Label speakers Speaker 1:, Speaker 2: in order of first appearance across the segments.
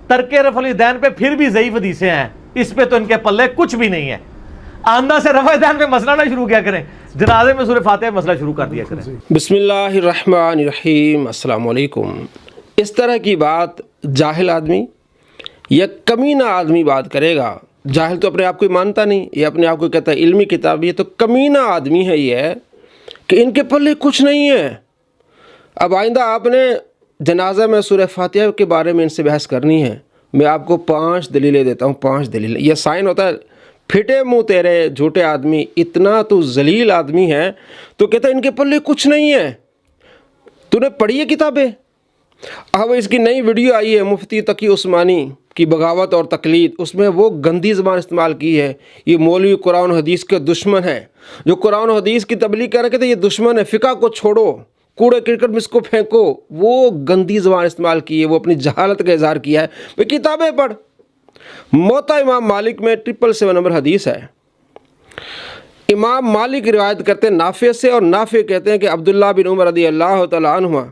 Speaker 1: ترک رفع الیدین پہ پھر بھی ضعیف حدیثیں ہیں، اس پہ تو ان کے پلے کچھ بھی نہیں ہے۔ آندھا سے رفع الیدین پہ مسئلہ نہ شروع کیا کریں، جنازے میں سورہ فاتحہ مسئلہ شروع کر دیا کریں۔
Speaker 2: بسم اللہ الرحمن الرحیم۔ السلام علیکم۔ اس طرح کی بات جاہل آدمی یا کمینہ آدمی بات کرے گا، جاہل تو اپنے آپ کو مانتا نہیں، یہ اپنے آپ کو کہتا ہے علمی کتاب، یہ تو کمینہ آدمی ہے یہ کہ ان کے پلے کچھ نہیں ہے۔ اب آئندہ آپ نے جنازہ میں سورہ فاتحہ کے بارے میں ان سے بحث کرنی ہے، میں آپ کو 5 دلیلیں دیتا ہوں، 5 دلیلیں۔ یہ سائن ہوتا ہے پھٹے منہ تیرے جھوٹے آدمی، اتنا تو ذلیل آدمی ہے تو کہتا ہے ان کے پلے کچھ نہیں ہے۔ تو نے پڑھی ہے کتابیں؟ اب اس کی نئی ویڈیو آئی ہے مفتی تقی عثمانی کی بغاوت اور تقلید، اس میں وہ گندی زبان استعمال کی ہے، یہ مولوی قرآن و حدیث کے دشمن ہے، جو قرآن و حدیث کی تبلیغ کر رہے کہتے ہیں یہ دشمن ہے، فقہ کو چھوڑو، کوڑے کرکٹ میں اس کو پھینکو، وہ گندی زبان استعمال کی ہے، وہ اپنی جہالت کا اظہار کیا ہے۔ وہ کتابیں پڑھ، موطا امام مالک میں 777 نمبر حدیث ہے، امام مالک روایت کرتے ہیں نافع سے، اور نافع کہتے ہیں کہ عبداللہ بن عمر رضی اللہ تعالیٰ عنہما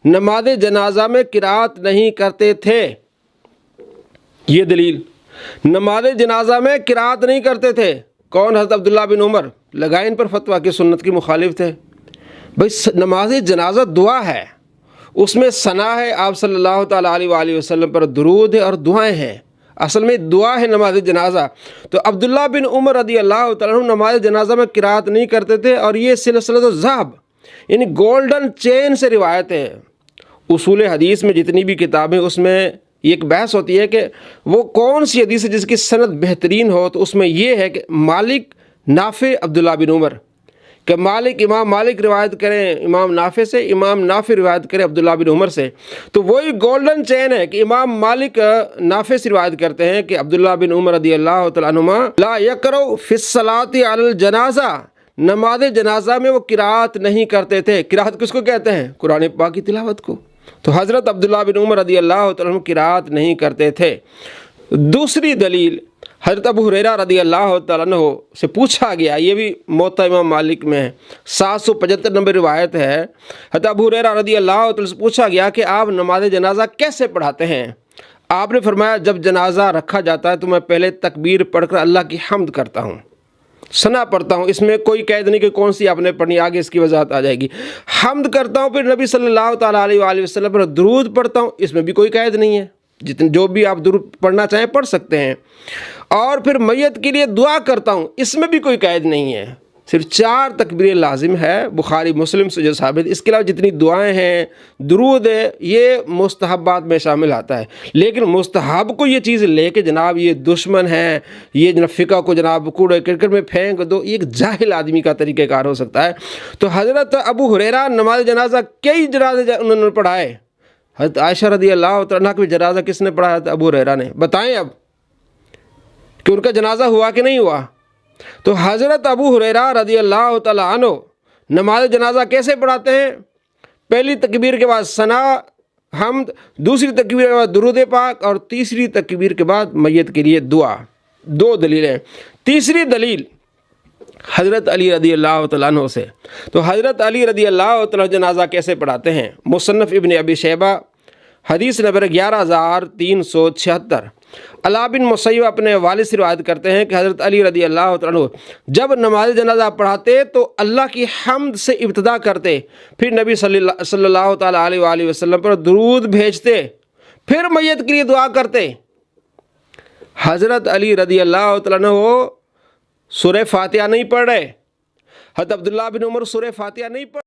Speaker 2: نماز جنازہ میں قرات نہیں کرتے تھے۔ یہ دلیل، نماز جنازہ میں قرات نہیں کرتے تھے۔ کون؟ حضرت عبداللہ بن عمر۔ لگائے ان پر فتویٰ کہ سنت کی مخالف تھے۔ بھائی نماز جنازہ دعا ہے، اس میں ثنا ہے آپ صلی اللہ تعالیٰ علیہ وآلہ وسلم پر، درود ہے اور دعائیں ہیں، اصل میں دعا ہے نماز جنازہ۔ تو عبداللہ بن عمر رضی اللہ تعالیٰ عنہ نماز جنازہ میں قرات نہیں کرتے تھے، اور یہ سلسلۃ الذہب یعنی گولڈن چین سے روایت ہے۔ اصول حدیث میں جتنی بھی کتابیں، اس میں یہ ایک بحث ہوتی ہے کہ وہ کون سی حدیث ہے جس کی سند بہترین ہو، تو اس میں یہ ہے کہ مالک نافع عبداللہ بن عمر، کہ مالک امام مالک روایت کریں امام نافع سے، امام نافع روایت کریں عبداللہ بن عمر سے، تو وہی گولڈن چین ہے کہ امام مالک نافع سے روایت کرتے ہیں کہ عبداللہ بن عمر رضی اللہ تعالیٰ عنہما لا یقرؤ فی الصلاۃ علی الجنازہ، نماز جنازہ میں وہ قرات نہیں کرتے تھے۔ قرات کس کو کہتے ہیں؟ قرآن پاک کی تلاوت کو۔ تو حضرت عبداللہ بن عمر رضی اللہ تعالیٰ عنہ قرات نہیں کرتے تھے۔ دوسری دلیل، حضرت ابو ہریرہ رضی اللہ تعالیٰ عنہ سے پوچھا گیا، یہ بھی موطا امام مالک میں ہے، 775 نمبر روایت ہے، حضرت ابو ہریرہ رضی اللہ تعالیٰ سے پوچھا گیا کہ آپ نماز جنازہ کیسے پڑھاتے ہیں؟ آپ نے فرمایا جب جنازہ رکھا جاتا ہے تو میں پہلے تکبیر پڑھ کر اللہ کی حمد کرتا ہوں، ثنا پڑھتا ہوں، اس میں کوئی قید نہیں کہ کون سی آپ نے پڑھنی، آگے اس کی وضاحت آ جائے گی۔ حمد کرتا ہوں، پھر نبی صلی اللہ تعالیٰ علیہ وآلہ وسلم پر درود پڑھتا ہوں، اس میں بھی کوئی قید نہیں ہے، جو بھی آپ درود پڑھنا چاہیں پڑھ سکتے ہیں، اور پھر میت کے لیے دعا کرتا ہوں، اس میں بھی کوئی قید نہیں ہے، صرف 4 تکبیر لازم ہے، بخاری مسلم سے جو ثابت۔ اس کے علاوہ جتنی دعائیں ہیں، درود ہے، یہ مستحبات میں شامل آتا ہے، لیکن مستحب کو یہ چیز لے کے جناب یہ دشمن ہے، یہ جناب فقہ کو جناب کوڑے کرکٹ میں پھینک دو، یہ ایک جاہل آدمی کا طریقہ کار ہو سکتا ہے۔ تو حضرت ابو ہریرہ نماز جنازہ کئی جنازے انہوں نے پڑھائے، حضرت عائشہ رضی اللہ تعالیٰ عنہ کا جنازہ کس نے پڑھایا تھا؟ ابو ہریرہ نے۔ بتائیں اب کہ ان کا جنازہ ہوا کہ نہیں ہوا؟ تو حضرت ابو ہریرہ رضی اللہ تعالیٰ عنہ نماز جنازہ کیسے پڑھاتے ہیں؟ پہلی تکبیر کے بعد ثنا حمد، دوسری تکبیر کے بعد درود پاک، اور تیسری تکبیر کے بعد میت کے لیے دعا۔ 2 دلیلیں۔ تیسری دلیل حضرت علی رضی اللہ تعالیٰ عنہ سے۔ تو حضرت علی رضی اللہ تعالیٰ عنہ جنازہ کیسے پڑھاتے ہیں؟ مصنف ابن ابی شیبہ حدیث نمبر 11376۔ علاء بن مسیب اپنے والد سے روایت کرتے ہیں کہ حضرت علی رضی اللہ تعالیٰ عنہ جب نماز جنازہ پڑھاتے تو اللہ کی حمد سے ابتدا کرتے، پھر نبی صلی اللہ تعالیٰ علیہ وآلہ وسلم پر درود بھیجتے، پھر میت کے لیے دعا کرتے۔ حضرت علی رضی اللہ تعالیٰ عنہ سورہ فاتحہ نہیں پڑھ رہے، حضرت عبداللہ بن عمر سورہ فاتحہ نہیں پڑھ